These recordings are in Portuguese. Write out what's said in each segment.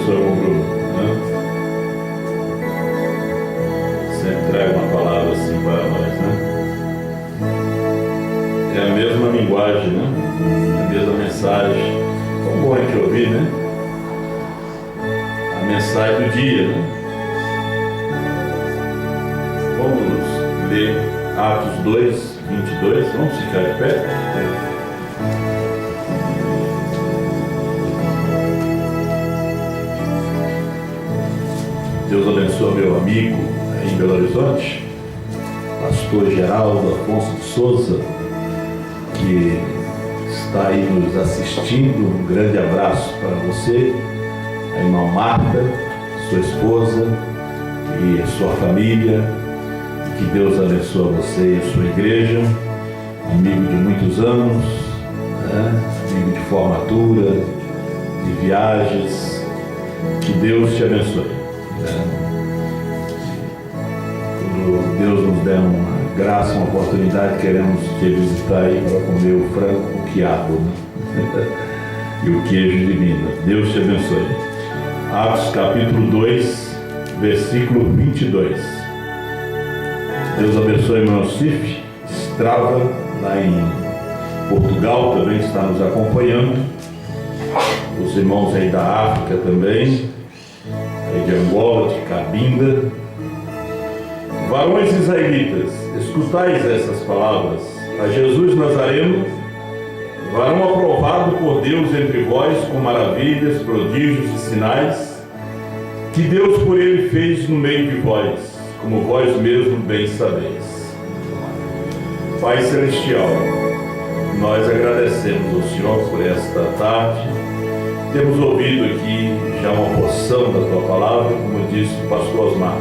abençoe, irmão Bruno, né? Sempre traga uma palavra assim para nós, né? É a mesma linguagem, né? A mesma mensagem. Tão bom a gente ouvir, né? A mensagem do dia, né? Vamos ler Atos 2, 22. Vamos ficar de pé? Deus abençoe meu amigo aí em Belo Horizonte, pastor Geraldo Afonso de Souza, que está aí nos assistindo. Um grande abraço para você, a irmã Marta, sua esposa e a sua família. Que Deus abençoe você e a sua igreja. Amigo de muitos anos, né? Amigo de formatura, de viagens. Que Deus te abençoe. Quando Deus nos der uma graça, uma oportunidade, queremos te visitar aí para comer o frango com quiabo, né? E o queijo de Minas. Deus te abençoe. Atos capítulo 2, versículo 22. Deus abençoe irmão Cif Estrava, lá em Portugal, também está nos acompanhando. Os irmãos aí da África também, de Angola, de Cabinda. Varões israelitas, escutais essas palavras. A Jesus Nazareno, varão aprovado por Deus entre vós com maravilhas, prodígios e sinais, que Deus por ele fez no meio de vós, como vós mesmo bem sabeis. Pai Celestial, nós agradecemos ao Senhor por esta tarde. Temos ouvido aqui já uma porção da Tua palavra, como disse o pastor Osmar.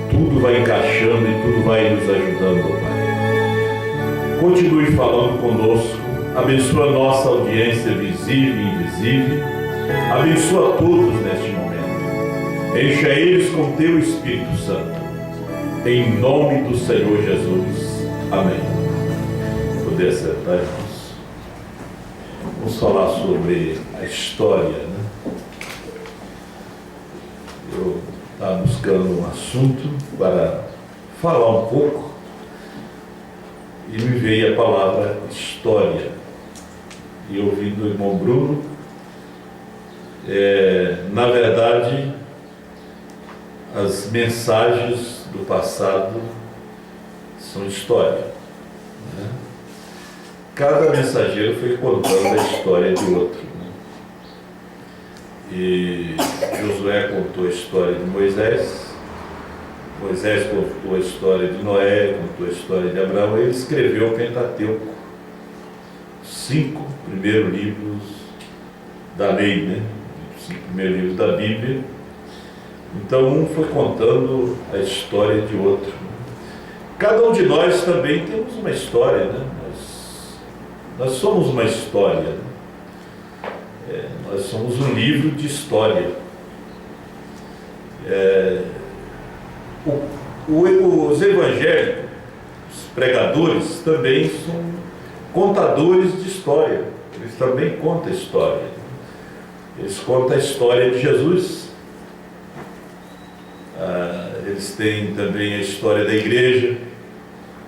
Tudo vai encaixando e tudo vai nos ajudando, Pai. Continue falando conosco. Abençoa a nossa audiência visível e invisível. Abençoa a todos neste momento. Encha eles com Teu Espírito Santo. Em nome do Senhor Jesus. Amém. Poder acertar, irmãos. Vamos falar sobre a história, né? Eu estava buscando um assunto para falar um pouco e me veio a palavra história. E ouvindo o irmão Bruno, na verdade, as mensagens do passado são história, né? Cada mensageiro foi contando a história de outro, né? E Josué contou a história de Moisés, Moisés contou a história de Noé, contou a história de Abraão. Ele escreveu o Pentateuco, 5 primeiros livros da lei, né? Os 5 primeiros livros da Bíblia. Então um foi contando a história de outro. Cada um de nós também temos uma história, né? Nós somos uma história, né? Nós somos um livro de história. Os evangélicos, os pregadores, também são contadores de história. Eles também contam história. Eles contam a história de Jesus. Eles têm também a história da igreja,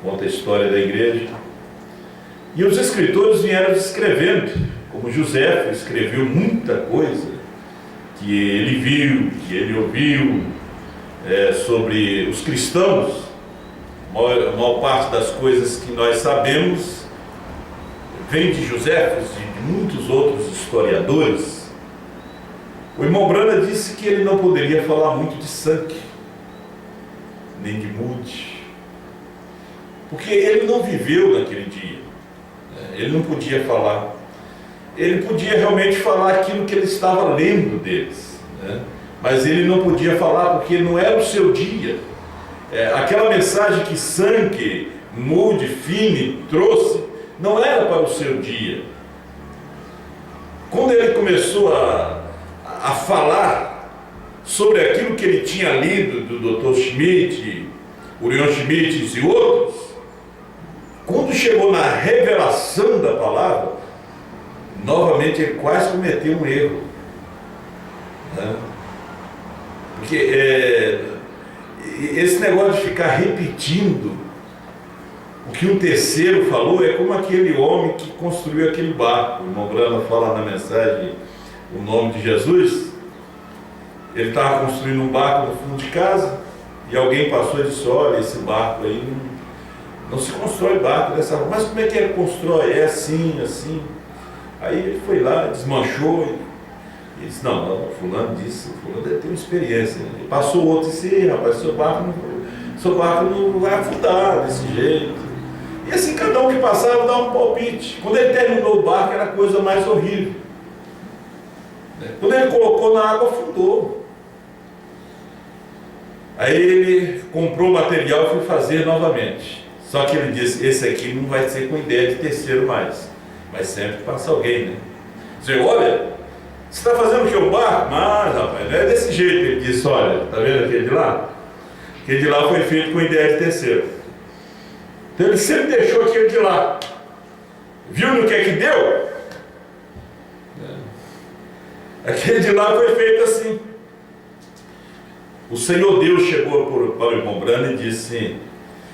conta a história da igreja. E os escritores vieram escrevendo, como José escreveu muita coisa que ele viu, que ele ouviu, sobre os cristãos. A maior parte das coisas que nós sabemos vem de José e de muitos outros historiadores. O irmão Brana disse que ele não poderia falar muito de sangue, nem de mude, porque ele não viveu naquele dia, ele não podia falar. Ele podia realmente falar aquilo que ele estava lendo deles, né? Mas ele não podia falar porque não era o seu dia. Aquela mensagem que Sankey, Moody, Finney trouxe não era para o seu dia. Quando ele começou a falar sobre aquilo que ele tinha lido do Dr. Schmidt, Urion Schmidt e outros, quando chegou na revelação da palavra, novamente ele quase cometeu um erro. né? Porque esse negócio de ficar repetindo o que um terceiro falou é como aquele homem que construiu aquele barco. O irmão Brana fala na mensagem o nome de Jesus. Ele estava construindo um barco no fundo de casa e alguém passou e disse: olha, esse barco aí não se constrói barco dessa forma. Mas como é que ele constrói? É assim, assim. Aí ele foi lá, desmanchou e disse: não, fulano disse, fulano deve ter uma experiência. E passou outro e disse: rapaz, seu barco não vai afundar desse jeito. E assim, cada um que passava dava um palpite. Quando ele terminou o barco, era a coisa mais horrível. Quando ele colocou na água, afundou. Aí ele comprou o material e foi fazer novamente. Só que ele disse: esse aqui não vai ser com ideia de terceiro mais. Mas sempre passa alguém, né? Você olha, você está fazendo o que? Um barco? Mas, rapaz, não é desse jeito. Ele disse: olha, está vendo aquele de lá? Aquele de lá foi feito com ideia de terceiro. Então ele sempre deixou aquele de lá. Viu no que é que deu? Aquele de lá foi feito assim. O Senhor Deus chegou para o irmão Brana e disse: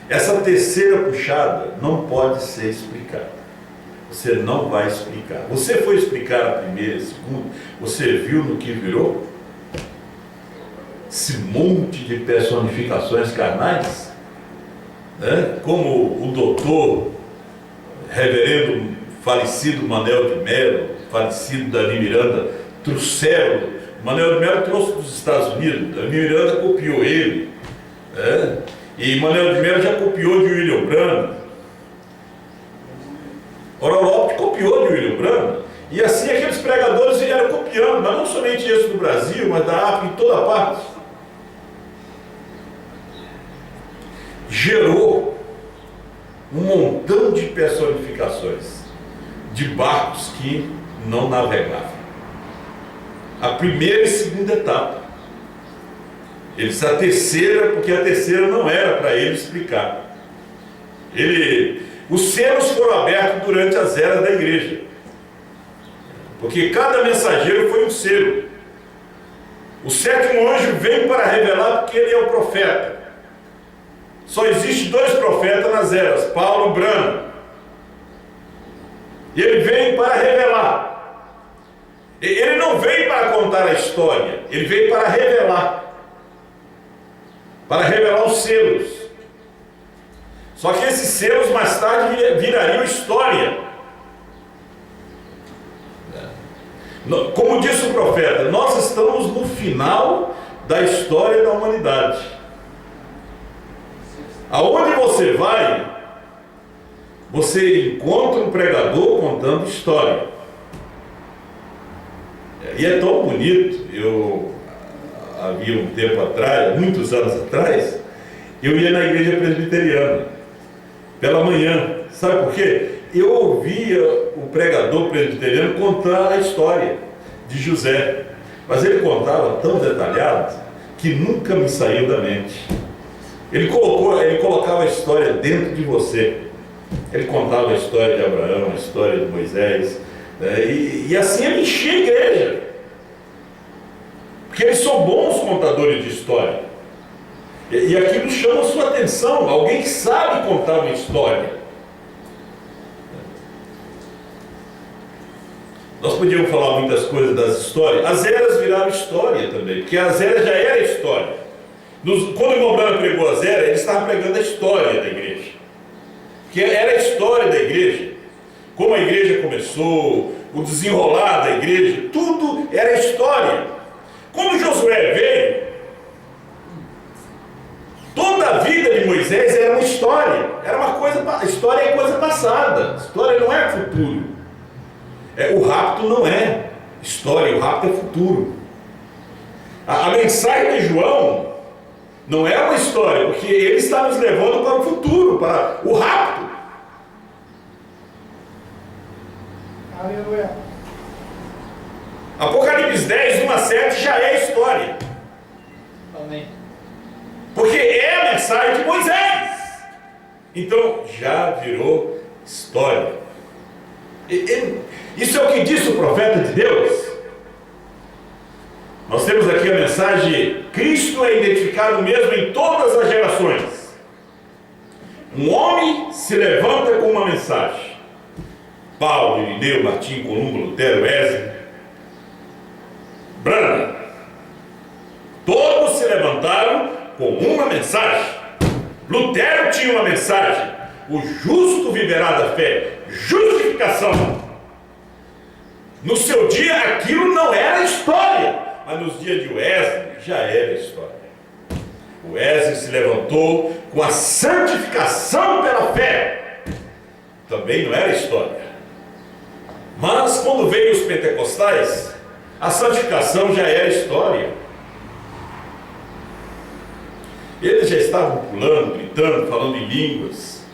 essa terceira puxada não pode ser explicada. Você não vai explicar. Você foi explicar a primeira e a segunda, você viu no que virou? Esse monte de personificações carnais, né? Como o doutor, reverendo falecido Manuel de Mello, falecido Davi Miranda, trouxeram. Manuel de Mello trouxe dos Estados Unidos, Davi Miranda copiou ele, né? E Manuel de Mello já copiou de William Branham, Orolopes copiou de William Branham, e assim aqueles pregadores vieram copiando, mas não somente isso no Brasil, mas da África, em toda parte. Gerou um montão de personificações de barcos que não navegavam. A primeira e segunda etapa. Ele disse a terceira, porque a terceira não era para ele explicar. Os selos foram abertos durante as eras da igreja, porque cada mensageiro foi um selo. O sétimo anjo vem para revelar, porque ele é o profeta. Só existe 2 profetas nas eras, Paulo e Branham. E ele vem para revelar. Ele não veio para contar a história, ele veio para revelar. Para revelar os selos. Só que esses selos mais tarde virariam história. Como disse o profeta, nós estamos no final da história da humanidade. Aonde você vai, você encontra um pregador contando história. E é tão bonito. Havia um tempo atrás, muitos anos atrás, eu ia na igreja presbiteriana pela manhã. Sabe por quê? Eu ouvia o pregador presbiteriano contar a história de José, mas ele contava tão detalhado que nunca me saiu da mente. Ele colocava a história dentro de você. Ele contava a história de Abraão, a história de Moisés, e assim ele enchia a igreja. Porque eles são bons contadores de história. E aquilo chama a sua atenção. Alguém que sabe contar uma história. Nós podíamos falar muitas coisas das histórias. As eras viraram história também, porque as eras já era história. Quando o irmão Branham pregou as eras, ele estava pregando a história da igreja. Que era a história da igreja. Como a igreja começou, o desenrolar da igreja, tudo era história. Quando Josué veio, toda a vida de Moisés era uma história. Era uma coisa, história é coisa passada. História não é futuro. O rapto não é história, o rapto é futuro. A mensagem de João não é uma história, porque ele está nos levando para o futuro, para o rapto. Aleluia. Apocalipse 10, 1 a 7 já é história. Amém. Porque é a mensagem de Moisés. Então já virou história. Isso é o que disse o profeta de Deus. Nós temos aqui a mensagem: Cristo é identificado mesmo em todas as gerações. Um homem se levanta com uma mensagem. Paulo, Irineu, Martim, Columba, Lutero, Wesley, Branham, todos se levantaram com uma mensagem. Lutero tinha uma mensagem: o justo viverá da fé. Justificação. No seu dia aquilo não era história, mas nos dias de Wesley já era história. Wesley se levantou com a santificação pela fé. Também não era história. Mas quando veio os pentecostais, a santificação já era história. Eles já estavam pulando, gritando, falando em línguas.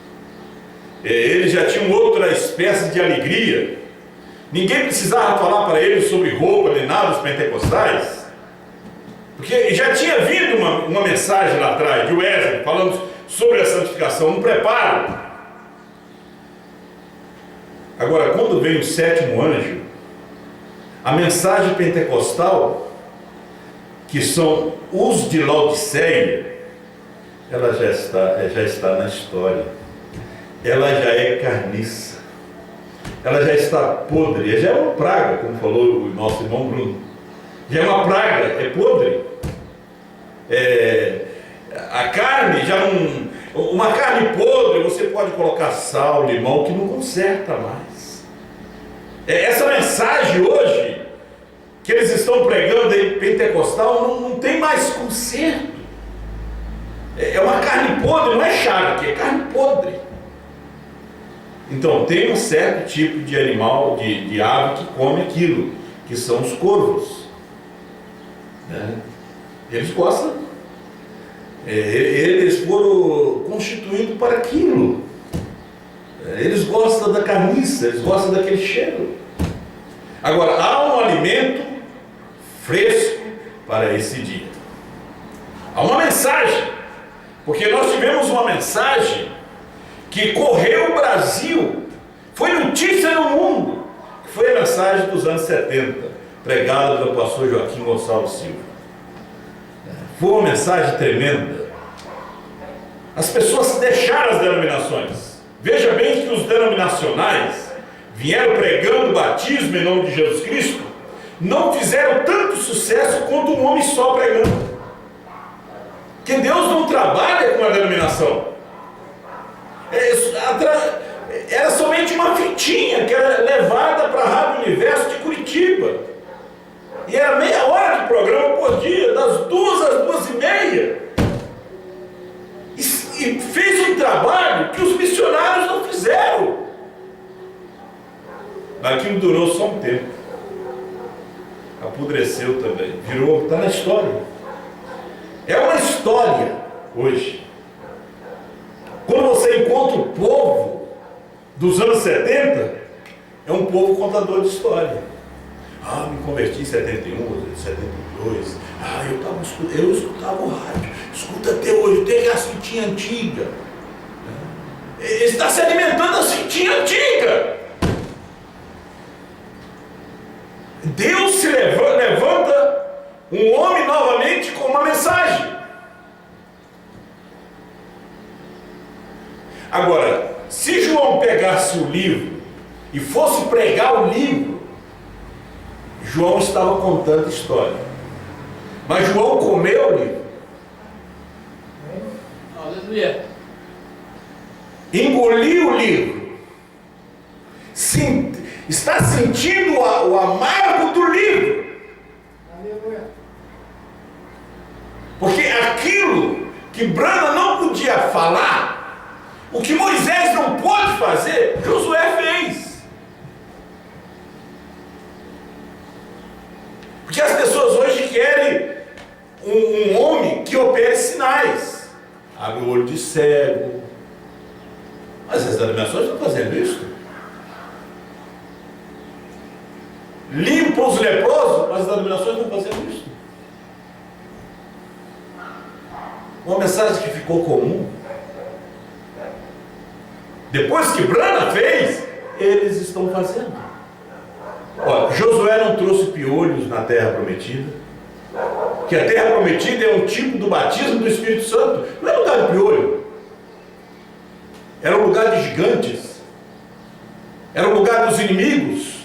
Eles já tinham outra espécie de alegria. Ninguém precisava falar para eles sobre roupa nem nada, os pentecostais, porque já tinha vindo uma mensagem lá atrás de Wesley falando sobre a santificação, um preparo. Agora, quando veio o sétimo anjo, a mensagem pentecostal, que são os de Laodiceia, ela já está na história. Ela já é carniça. Ela já está podre, já é uma praga, como falou o nosso irmão Bruno. Já é uma praga, é podre. A carne já não. Uma carne podre, você pode colocar sal, limão, que não conserta mais. Essa mensagem hoje, que eles estão pregando aí, pentecostal, não tem mais conserto. É uma carne podre, não é charque, é carne podre. Então, tem um certo tipo de animal, de ave que come aquilo, que são os corvos. Né? Eles gostam. Eles foram constituídos para aquilo. Eles gostam da carniça, eles gostam daquele cheiro. Agora, há um alimento fresco para esse dia. Há uma mensagem, porque nós tivemos uma mensagem que correu o Brasil, foi notícia no mundo, que foi a mensagem dos anos 70, pregada pelo pastor Joaquim Gonçalves Silva. Foi uma mensagem tremenda. As pessoas deixaram as denominações. Veja bem que os denominacionais vieram pregando o batismo em nome de Jesus Cristo, não fizeram tanto sucesso quanto um homem só pregando. Que Deus não trabalha com a denominação. Era somente uma fitinha que era levada para a Rádio Universo de Curitiba. E era meia hora de programa por dia, das 2 às 2h30. E fez um trabalho que os missionários não fizeram. Aquilo durou só um tempo. Apodreceu também. Virou, está na história. É uma história hoje. Quando você encontra o povo dos anos 70, é um povo contador de história. Me converti em 71, 72. Eu escutava o rádio. Escuta até hoje, tem a cintinha antiga. Ele está se alimentando da cintinha antiga. Deus se levanta um homem novamente com uma mensagem. Agora, se João pegasse o livro e fosse pregar o livro, João estava contando história. Mas João comeu o livro. Aleluia. Engoliu o livro. Está sentindo o amargo do livro. Aleluia. Porque aquilo que Branham não podia falar, o que Moisés não pôde fazer, Josué fez. Porque as pessoas hoje querem um homem que opere sinais. Abre o olho de cego. Mas as denominações estão fazendo isso. Limpa os leprosos, mas as denominações estão fazendo isso. Uma mensagem que ficou comum. Depois que Branham fez, eles estão fazendo. Olha, Josué não trouxe piolhos na terra prometida. que a terra prometida é um tipo do batismo do Espírito Santo. Não é lugar de piolho. Era um lugar de gigantes. Era um lugar dos inimigos.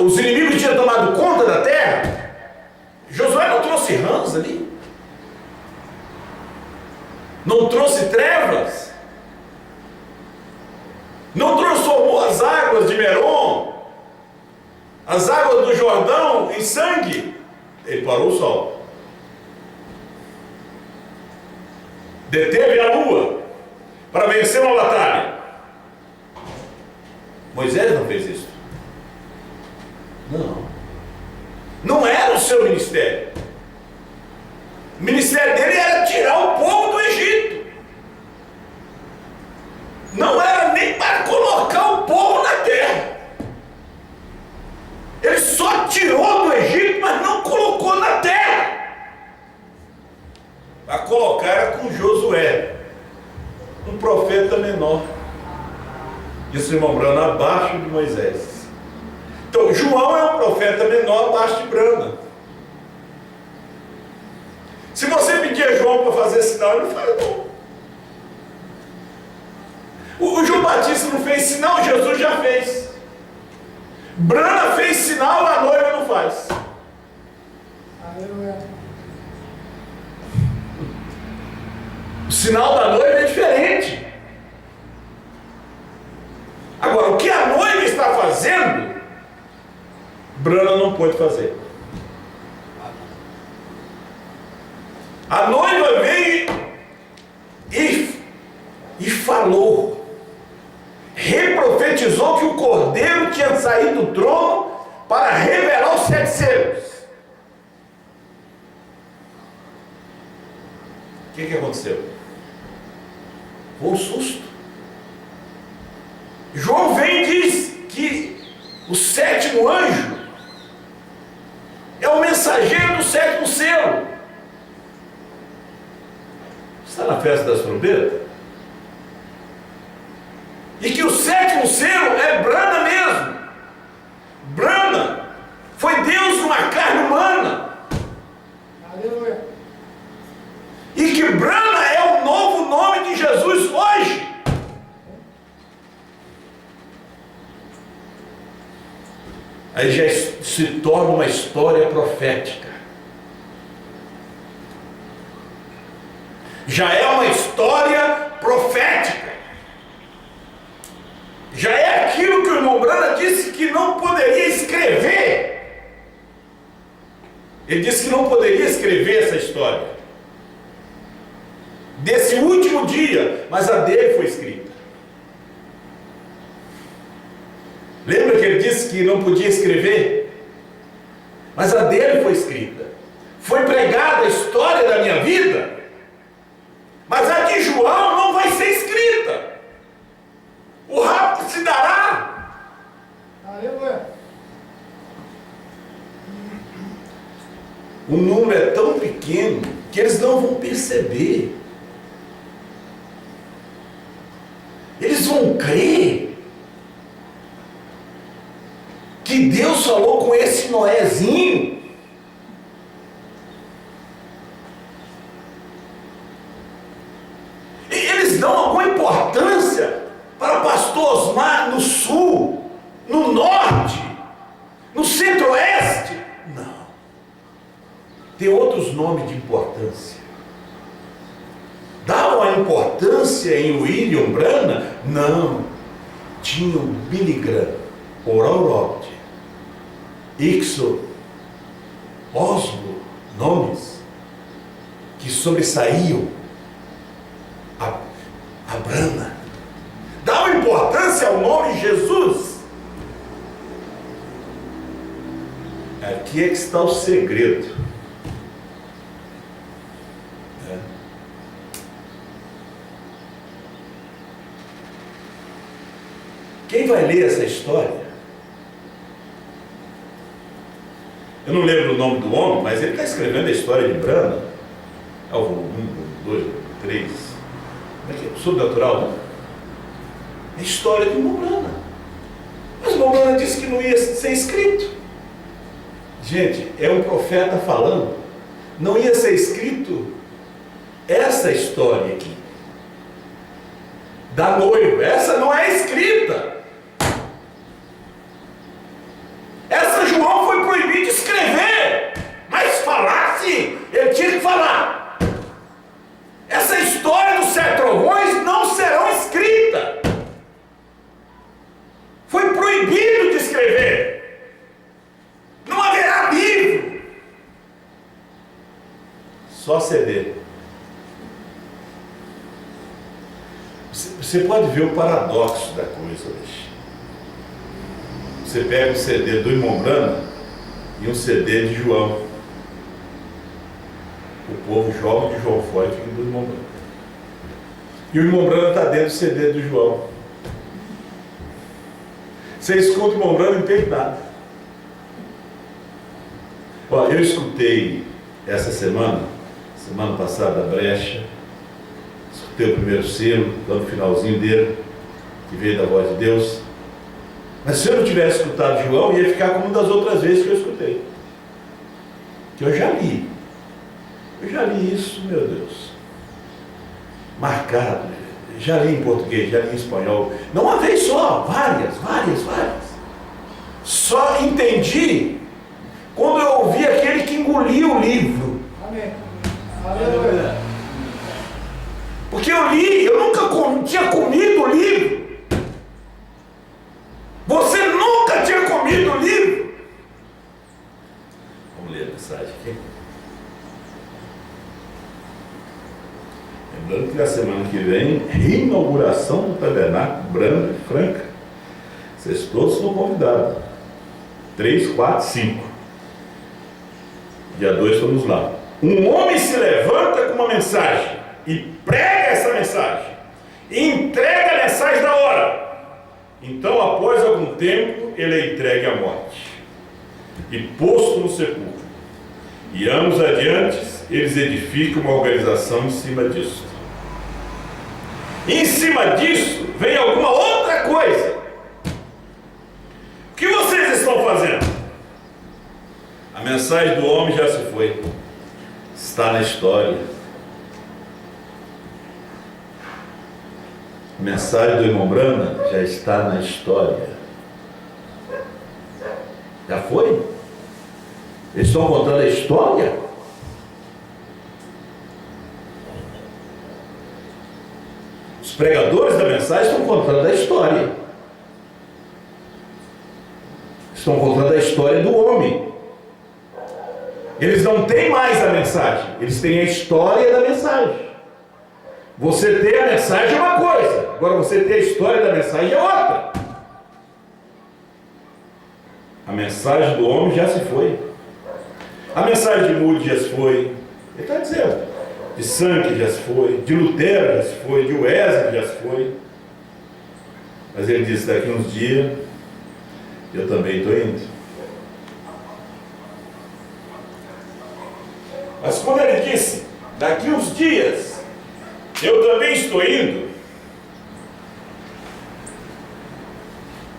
Os inimigos tinham tomado conta da terra. Josué não trouxe rãs ali. Não trouxe trevas. Não transformou as águas de Merom, as águas do Jordão, em sangue. Ele parou o sol. Deteve a lua para vencer uma batalha. Moisés não fez isso. Não era o seu ministério. O ministério dele era tirar o povo do Egito. Não era nem para colocar o povo na terra. Ele só tirou do Egito, mas não colocou na terra. Para colocar era com Josué, um profeta menor. Disse o irmão Brana, abaixo de Moisés. Então, João é um profeta menor abaixo de Brana. Se você pedir a João para fazer sinal, ele não faz não. O João Batista não fez sinal, Jesus já fez. Brana fez sinal, a noiva não faz. Aleluia. O sinal da noiva é diferente. Agora, o que a noiva está fazendo, Brana não pode fazer. A noiva veio e falou, reprofetizou que o cordeiro tinha saído do trono para revelar os 7 selos. O que aconteceu? Foi um susto. João vem e diz que o 7º anjo é o mensageiro do 7º selo. Está na festa das trombetas? E que o 7º selo é Brana mesmo. Brana foi Deus numa carne humana. Aleluia. E que Brana é o novo nome de Jesus hoje. Aí já se torna uma história profética. Já é uma história profética. Já é aquilo que o irmão Brana disse que não poderia escrever. Ele disse que não poderia escrever essa história desse último dia, mas a dele foi escrita. Lembra que ele disse que não podia escrever? Mas a dele foi escrita. Foi pregada a história da minha vida, mas a de João não vai ser escrita. O rapto se dará. Aleluia. O número é tão pequeno que eles não vão perceber. Eles vão crer que Deus falou com esse Noézinho. E eles dão alguma importância para pastor Osmar no sul, no norte, no centro-oeste? Não. Tem outros nomes de importância. Davam a importância em William Brana? Não. Tinha o Billy Graham, Oral Roberts, Ixo, Oslo, nomes que sobressaíam a Brana. Davam importância ao nome de Jesus. Aqui é que está o segredo. Quem vai ler essa história? Eu não lembro o nome do homem, mas ele está escrevendo a história de Brana. É o volume 1, 2, 3. Como é que é? Sobrenatural, né? É a história de Brana. Mas Brana disse que não ia ser escrito. Gente, é um profeta falando. Não ia ser escrito essa história aqui da noiva. Essa não é escrita. Essa João foi proibido de escrever. Mas falar sim, ele tinha que falar. Essa história dos 7 trovões não serão escrita. Foi proibido de escrever. Não haverá livro. Só CD. Você pode ver o paradoxo da coisa hoje. Você pega um CD do Irmão Brana e um CD de João. O povo joga de João fora e fica do Irmão Brana. E o Irmão Brana está dentro do CD do João. Você escuta o Irmão Brana e não entende nada. Ó, eu escutei essa semana passada, a Brecha, escutei o primeiro selo, lá no finalzinho dele, que veio da voz de Deus. Mas se eu não tivesse escutado João, ia ficar como uma das outras vezes que eu escutei. Que eu já li. Eu já li isso, meu Deus. Marcado. Já li em português, já li em espanhol. Não uma vez só, várias. Só entendi quando eu ouvi aquele que engoliu o livro. Amém. Aleluia. Porque eu li, eu nunca tinha comido o livro. Você nunca tinha comido o livro? Vamos ler a mensagem aqui. Lembrando que na semana que vem, reinauguração do Tabernáculo Branco e Franca. Vocês todos estão convidados. 3, 4, 5. Dia 2 estamos lá. Um homem se levanta com uma mensagem e prega essa mensagem. E entrega a mensagem da hora. Então, após algum tempo, ele é entregue à morte e posto no sepulcro. E anos adiante, eles edificam uma organização em cima disso. E em cima disso, vem alguma outra coisa. O que vocês estão fazendo? A mensagem do homem já se foi. Está na história. A mensagem do Irmão Brana já está na história. Já foi? Eles estão contando a história? Os pregadores da mensagem estão contando a história. Estão contando a história do homem. Eles não têm mais a mensagem, eles têm a história da mensagem. Você ter a mensagem é uma coisa, agora você ter a história da mensagem é outra. A mensagem do homem já se foi. A mensagem de Moody já se foi. Ele está dizendo. De Sankey já se foi. De Lutero já se foi. De Wesley já se foi. Mas ele disse, daqui uns dias, eu também estou indo. Mas quando ele disse, daqui uns dias, eu também estou indo,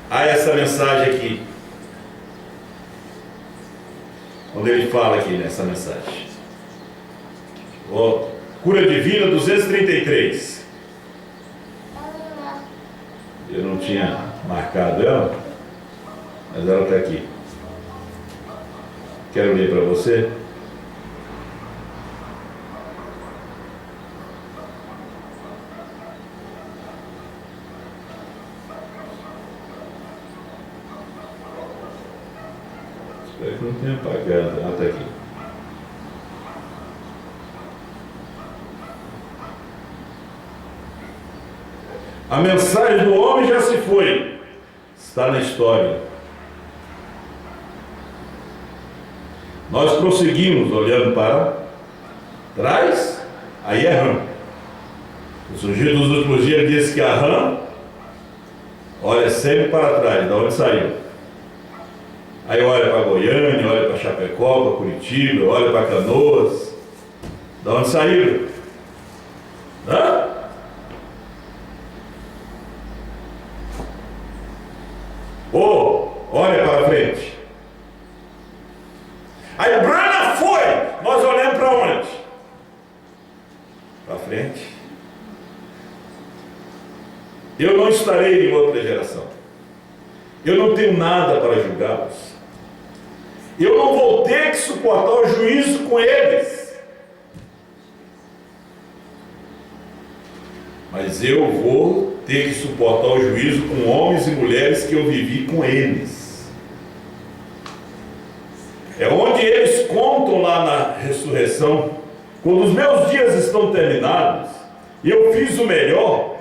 há essa mensagem aqui. Quando ele fala aqui nessa mensagem. Ó, Cura Divina 233. Eu não tinha marcado ela, mas ela está aqui. Quero ler para você. Espero que não tenha apagado. Ela está aqui. A mensagem do homem já se foi. Está na história. Nós prosseguimos olhando para trás. Aí é Ram. O sujeito dos últimos dias disse que a Ram olha sempre para trás, da onde saiu. Aí olha para Goiânia, olha para Chapecó, para Curitiba, olha para Canoas. Da onde saíram? Hã? Olha para frente. Eu não estarei em outra geração. Eu não tenho nada para julgá-los. Eu não vou ter que suportar o juízo com eles. Mas eu vou ter que suportar o juízo com homens e mulheres que eu vivi com eles. É onde eles contam lá na ressurreição, quando os meus dias estão terminados, e eu fiz o melhor.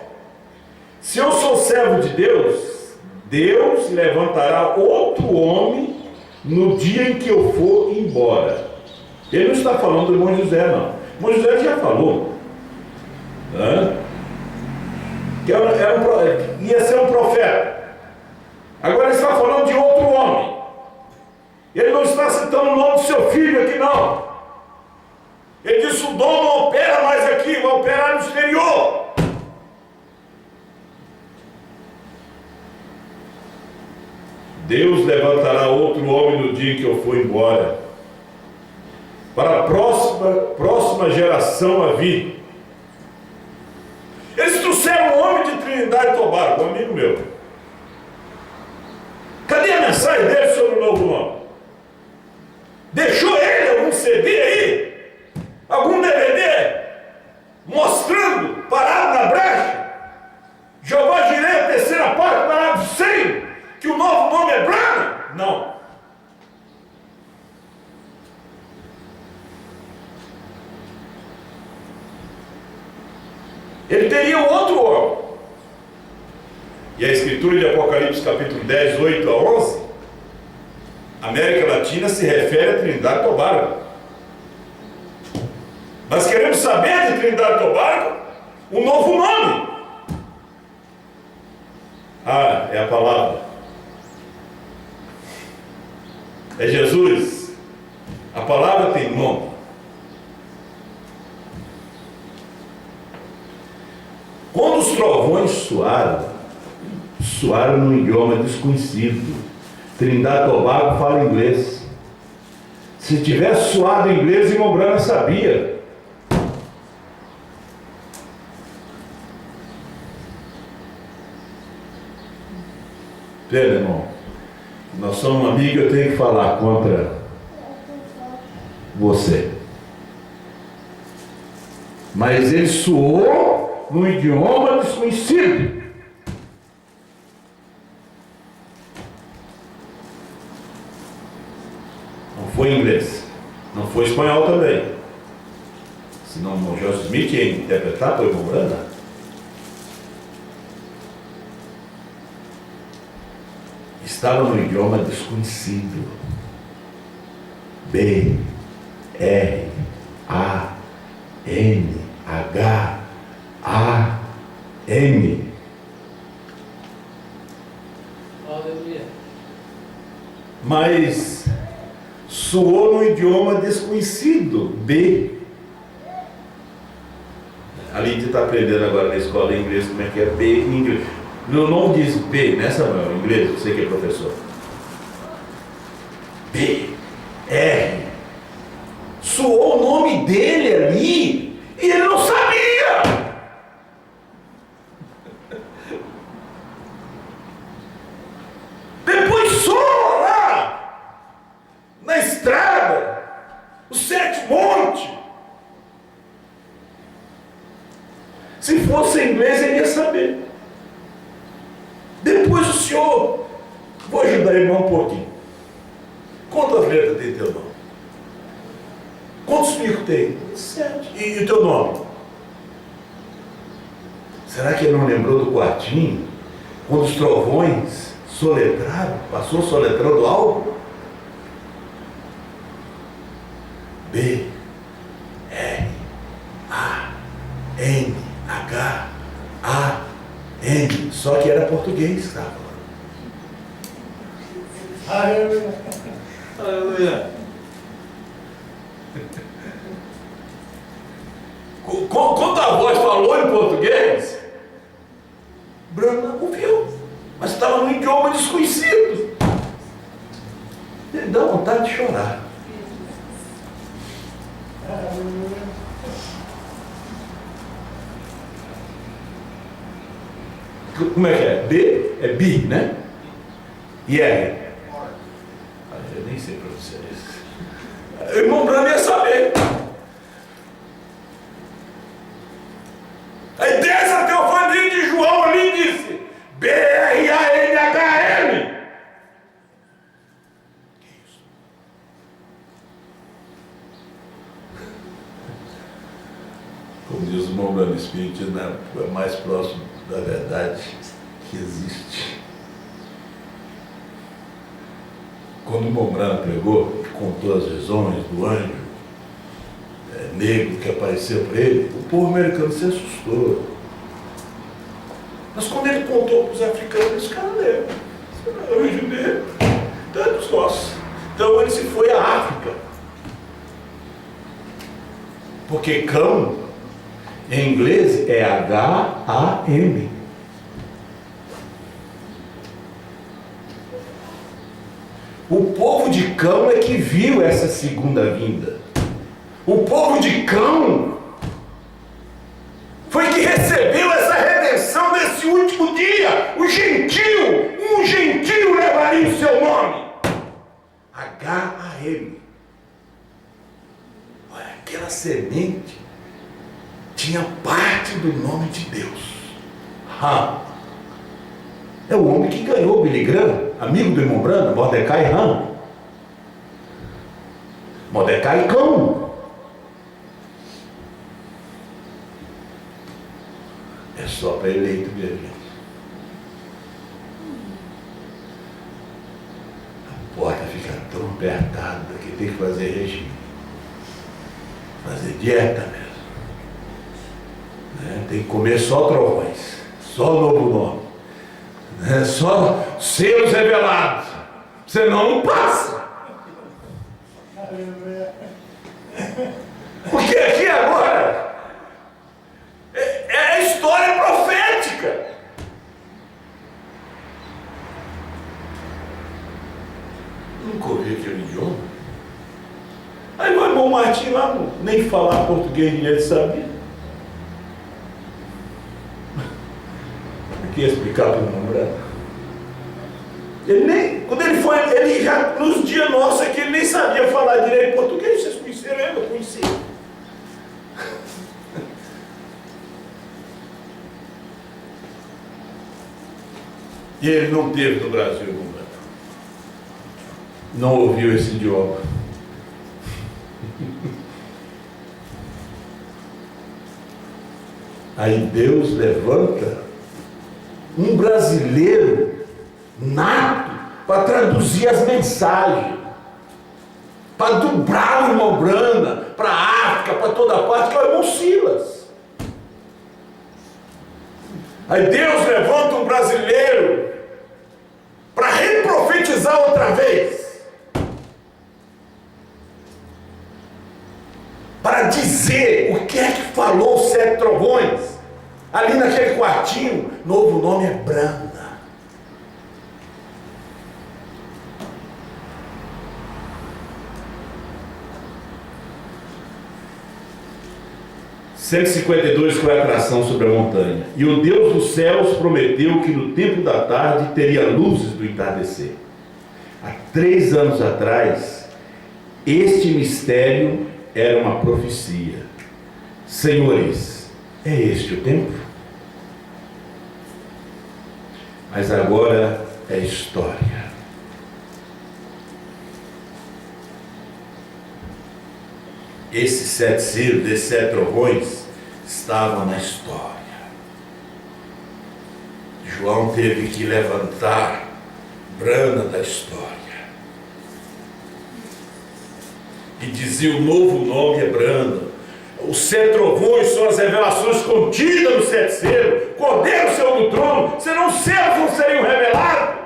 Se eu sou servo de Deus, Deus levantará outro homem no dia em que eu for embora. Ele não está falando do irmão José, não. O irmão José já falou, né? Que ia ser um profeta. Agora ele está falando de outro homem. Ele não está citando o nome do seu filho aqui, não. Ele disse: o dom não opera mais aqui, vai operar no exterior. Deus levantará outro homem no dia que eu for embora, para a próxima geração a vir. Eles trouxeram um homem de Trinidade e Tobago, um amigo meu. Cadê a mensagem dele sobre o novo nome? Deixou ele algum CD aí? Algum DVD? Mostrando, parado na brecha? Jeová Jireh, a terceira parte, parado sem que o novo nome é Branham? Não. Ele teria um outro homem. E a escritura de Apocalipse capítulo 10, 8 a 11, América Latina se refere a Trinidade e Tobago. Nós queremos saber de Trinidade e Tobago um novo nome. Ah, é a palavra. É Jesus. A palavra tem nome. Quando os trovões soaram num idioma desconhecido. Trinidade e Tobago fala inglês. Se tivesse soado em inglês, irmão Branham sabia. Pera, irmão. Nós somos amigos, eu tenho que falar contra você. Mas ele soou num idioma desconhecido. Não foi inglês, não foi espanhol também. Senão o Joseph Smith ia interpretar para o irmão Branham. Estava no idioma desconhecido. B, R, A, N, H, A, M. Aleluia. Mas soou no idioma desconhecido. B. A Lídia está aprendendo agora na escola de inglês como é que é B em inglês. Não diz B, né, Samuel? Em inglês, você que é professor. B, R. Soou o nome dele ali e ele não sabia. Depois soa lá na estrada os 7 montes. Se fosse em inglês, ele ia saber. Depois o senhor, vou ajudar ele um pouquinho. Quantas letras tem teu nome? Quantos picos tem? 7. E o teu nome? Será que ele não lembrou do quartinho? Quando os trovões soletraram, passou soletrando algo? B, R, A, N, H, A, N. Só que era português que estava falando. Aleluia. Aleluia. Quando a voz falou em português, Branham ouviu, mas estava num idioma desconhecido. Ele dá vontade de chorar. Como é que é? B é bi, né? E R? Eu nem sei pronunciar isso. O irmão Branham ia saber. Aí dessa teofania de João ali disse B-R-A-N-H-M. Que isso? Como diz o irmão Branham, o espiritismo é o mais próximo da verdade que existe. Quando o irmão Branham pregou, contou as visões do anjo negro que apareceu para ele, o povo americano se assustou. Mas quando ele contou para os africanos, os caras leram. O anjo negro, tantos nossos. Então ele se foi à África. Porque cão, em inglês, é H-A-M. O povo de Cão é que viu essa segunda vinda. O povo de Cão foi que recebeu essa redenção nesse último dia. O gentil, um gentil levaria o seu nome. H-A-M. Olha, aquela semente tinha parte do nome de Deus. É o homem que ganhou o Billy Graham, amigo do irmão Branham, Mordecai Ham. Mordecai Cão. É só para eleito, minha gente. A porta fica tão apertada que tem que fazer regime. Fazer dieta mesmo. Tem que comer só trovões, só novo nome. Só selos revelados, senão não passa. Porque aqui agora é a história profética. Nunca ouvi aquele idioma. Aí o irmão Martim lá, nem falar português ele sabia. Ia explicar para o namorado. Ele nem, quando ele foi, ele já, nos dias nossos aqui, ele nem sabia falar direito português. Vocês conheceram ele? Eu conheci. E ele não teve no Brasil, não ouviu esse idioma. Aí Deus levanta um brasileiro nato para traduzir as mensagens, para dobrar o irmão Branham para a África, para toda parte, que é o irmão Silas. Aí Deus levanta um brasileiro para reprofetizar outra vez, para dizer o que é que falou os 7 trovões. Ali naquele quartinho, novo nome é Branda. (152) com a atração sobre a montanha. E o Deus dos céus prometeu que no tempo da tarde teria luzes do entardecer. Há 3 anos atrás, este mistério era uma profecia. Senhores, é este o tempo? Mas agora é história. Esses 7 selos, esses 7 trovões, estavam na história. João teve que levantar Brana da história. E dizia o novo nome é Brana. Os 7 trovões são as revelações contidas nos 7 selos. Cordeiro saiu do trono, senão os selos não seriam revelados.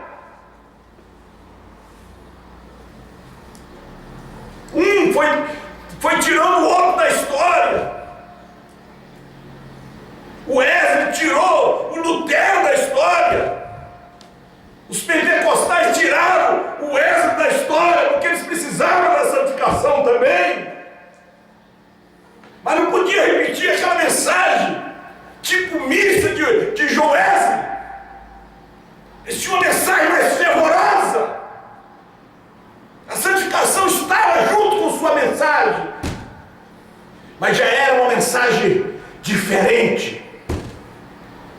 Foi tirando o outro da história. O Wesley tirou o Lutero da história. Os pentecostais tiraram o Wesley da história, porque eles precisavam da santificação também. Mas não podia repetir aquela mensagem, tipo missa de João Wesley. mas já era uma mensagem diferente.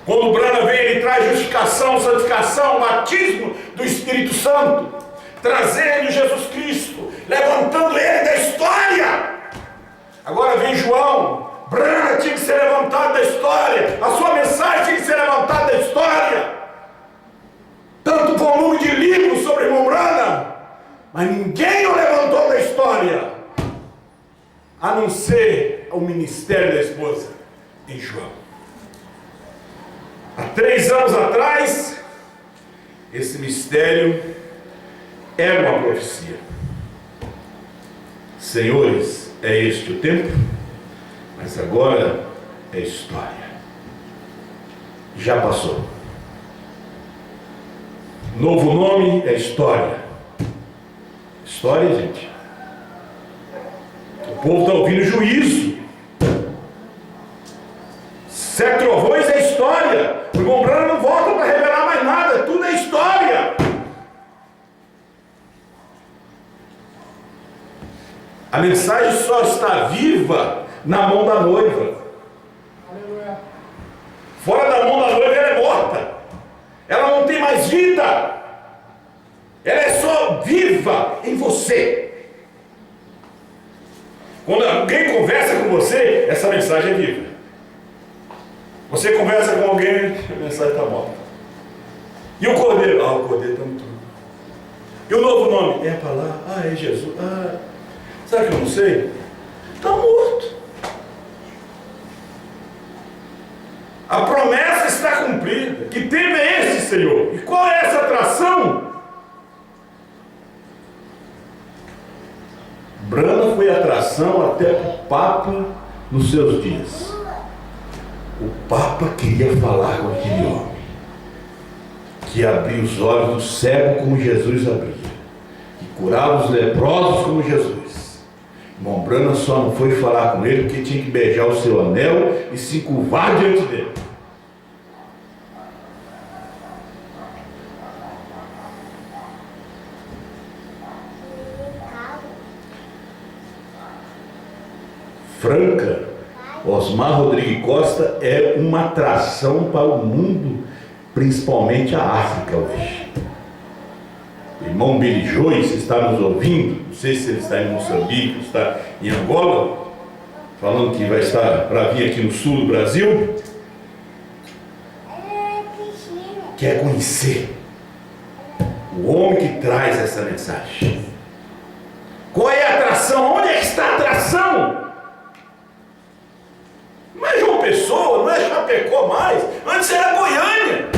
Quando o Branham vem, ele traz justificação, santificação, batismo do Espírito Santo, trazendo Jesus Cristo, levantando ele da história. Agora vem João. Branham tinha que ser levantado da história, a sua mensagem tinha que ser levantada da história. Tanto volume de livros sobre o irmão Branham, mas ninguém o levantou da história, a não ser o ministério da esposa em João. Há 3 anos atrás, esse mistério era uma profecia. Senhores, é este o tempo, mas agora é história. Já passou. Novo nome é história. História, gente. O povo está ouvindo juízo. 7 trovões é história. O irmão Branham não volta para revelar mais nada. Tudo é história. A mensagem só está viva na mão da noiva. Aleluia. Fora da mão da noiva ela é morta. Ela não tem mais vida. Ela é só viva em você. Quando alguém conversa com você, essa mensagem é viva. Você conversa com alguém, a mensagem está morta. E o cordeiro? O cordeiro está muito. E o novo nome? É para lá. É Jesus. Sabe que eu não sei? Está morto. A promessa está cumprida. Que tempo é esse, Senhor? E qual é essa atração? Branham foi atração até para o Papa nos seus dias. O Papa queria falar com aquele homem, que abria os olhos do cego como Jesus abria, que curava os leprosos como Jesus. Irmão Branham só não foi falar com ele porque tinha que beijar o seu anel e se curvar diante dele. Franca, Osmar Rodrigues Costa é uma atração para o mundo, principalmente a África hoje. O irmão Billy Joyce está nos ouvindo, não sei se ele está em Moçambique, está em Angola, falando que vai estar para vir aqui no sul do Brasil. Quer conhecer o homem que traz essa mensagem. Qual é a atração? Onde é que está a atração? Não é João Pessoa, não é Chapecó mais. Antes era Goiânia.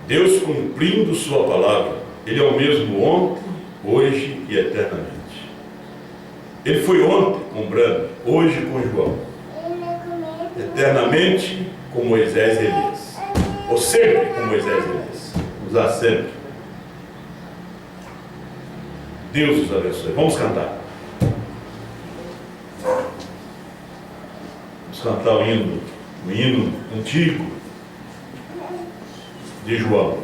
Deus cumprindo sua palavra. Ele é o mesmo ontem, hoje e eternamente. Ele foi ontem com Branham, hoje com João. Eternamente com Moisés e Elias. Ou sempre com Moisés e Elias. Usar sempre. Deus os abençoe. Vamos cantar. Vamos cantar o hino antigo de João.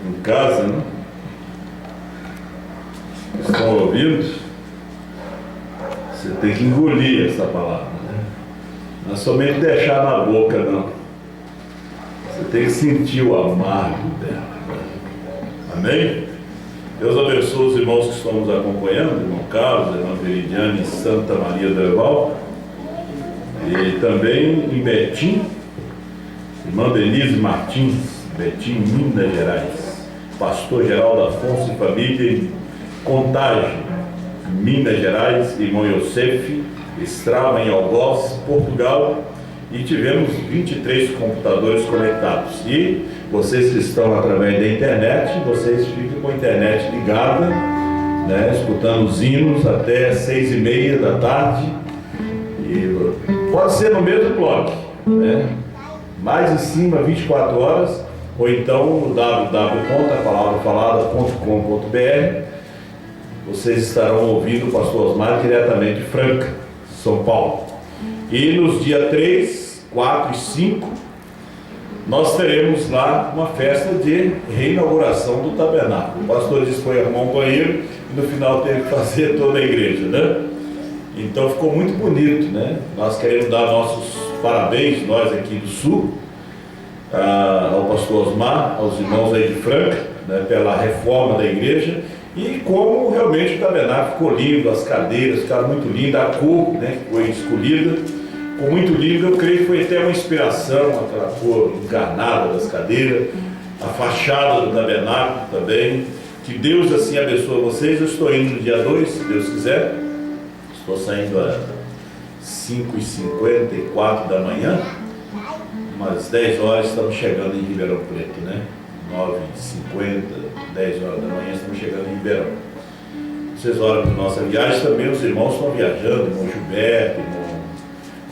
em casa, né? Estão ouvindo? Você tem que engolir essa palavra, né? Não é somente deixar na boca, não. Você tem que sentir o amargo dela, né? Amém? Deus abençoe os irmãos que estão nos acompanhando, irmão Carlos, irmã Veridiane, Santa Maria do Herval, e também em Betim, irmã Denise Martins, Betim, Minas Gerais, pastor Geraldo Afonso e família em Contagem, Minas Gerais, irmão Yosef, Estrava em Algoz, Portugal, e tivemos 23 computadores conectados. E vocês que estão através da internet, vocês ficam com a internet ligada, né, escutando os hinos até 6h30 da tarde. E pode ser no mesmo bloco, né? Mais em cima, 24 horas, ou então no www.apalavrafalada.com.br. Vocês estarão ouvindo o pastor Osmar diretamente de Franca, São Paulo. E nos dias 3, 4 e 5, nós teremos lá uma festa de reinauguração do tabernáculo. O pastor disse que foi arrumar um banheiro e no final teve que fazer toda a igreja, né? Então ficou muito bonito, né? Nós queremos dar nossos parabéns, nós aqui do Sul, ao pastor Osmar, aos irmãos aí de Franca, né, pela reforma da igreja. E como realmente o tabernáculo ficou lindo, as cadeiras ficaram muito lindas, a cor, né, que foi escolhida, ficou muito lindo. Eu creio que foi até uma inspiração, aquela cor encarnada das cadeiras, a fachada do tabernáculo também. Que Deus assim abençoe vocês. Eu estou indo no dia 2, se Deus quiser. Estou saindo às 5h54 da manhã. Umas 10 horas estamos chegando em Ribeirão Preto, né? 9h50, 10 horas da manhã estamos chegando em Ribeirão. Vocês olham para a nossa viagem, também os irmãos estão viajando, irmão Gilberto, irmão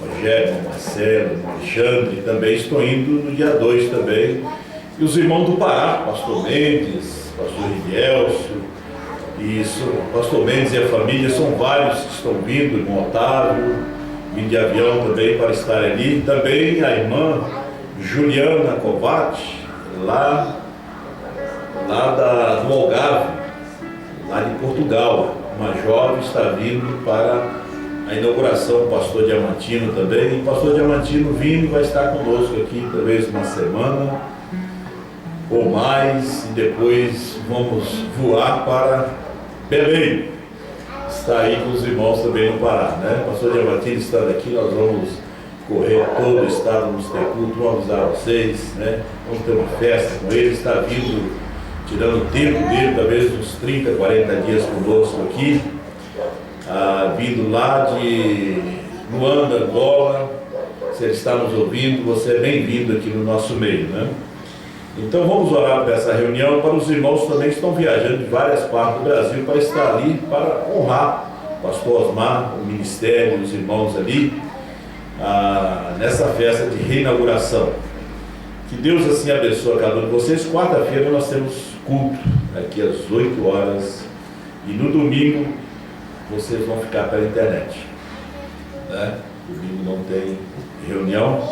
Rogério, irmão Marcelo, irmão Alexandre, também estão indo no dia 2 também. E os irmãos do Pará, pastor Mendes, pastor Rielso, pastor Mendes e a família, são vários que estão vindo, irmão Otávio, vindo de avião também para estar ali. Também a irmã Juliana Covatti, lá do Algarve, lá de Portugal, uma jovem está vindo para a inauguração, o pastor Diamantino também. E o pastor Diamantino vindo vai estar conosco aqui talvez uma semana ou mais, e depois vamos voar para Belém. Está aí com os irmãos também no Pará, né? O pastor Diamantino estando aqui, nós vamos correr todo o estado, vamos ter culto, vamos avisar vocês, né? Vamos ter uma festa com ele, está vindo, tirando o tempo dele, talvez uns 30, 40 dias conosco aqui, vindo lá de Luanda, Angola. Se ele está nos ouvindo, você é bem-vindo aqui no nosso meio, né? Então vamos orar para essa reunião, para os irmãos também que estão viajando de várias partes do Brasil para estar ali, para honrar o pastor Osmar, o ministério, os irmãos ali, nessa festa de reinauguração. Que Deus assim abençoe a cada um de vocês. Quarta-feira nós temos culto, aqui às 8 horas, e no domingo vocês vão ficar pela internet, né? Domingo não tem reunião,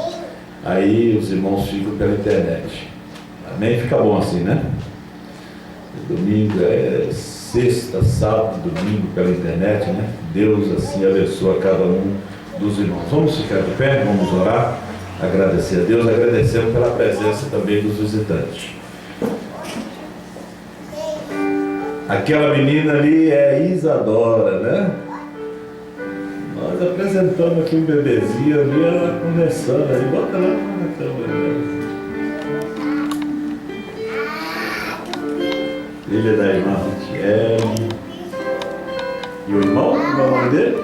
aí os irmãos ficam pela internet. Amém? Fica bom assim, né? Domingo é sexta, sábado, domingo pela internet, né? Deus assim abençoe a cada um dos irmãos. Vamos ficar de pé, vamos orar, agradecer a Deus, agradecemos pela presença também dos visitantes. Aquela menina ali é Isadora, né? Nós apresentamos aqui um bebezinho ali, ela conversando aí, bota lá na câmera. Filha da irmã Rutiel. E o irmão? Qual é o nome dele?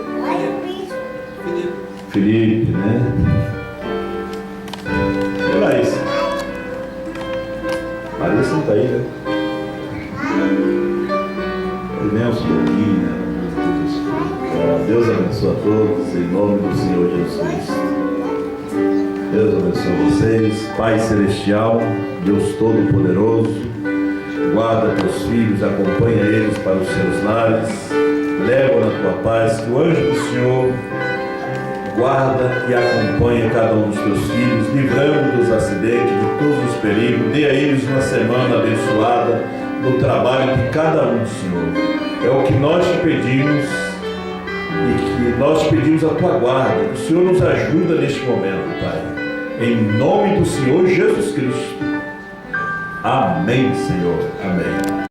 Felipe, né? E a Laís? Larissa não está aí, né? Irmãos, né? Deus abençoe a todos, em nome do Senhor Jesus Cristo. Deus abençoe vocês, Pai Celestial, Deus Todo-Poderoso. Guarda teus filhos, acompanha eles para os seus lares, leva na tua paz, que o anjo do Senhor Guarda e acompanha cada um dos teus filhos, livrando dos acidentes, de todos os perigos. Dê a eles uma semana abençoada no trabalho de cada um, Senhor. É o que nós te pedimos e que nós te pedimos a tua guarda. O Senhor nos ajuda neste momento, Pai. Em nome do Senhor Jesus Cristo. Amém, Senhor. Amém.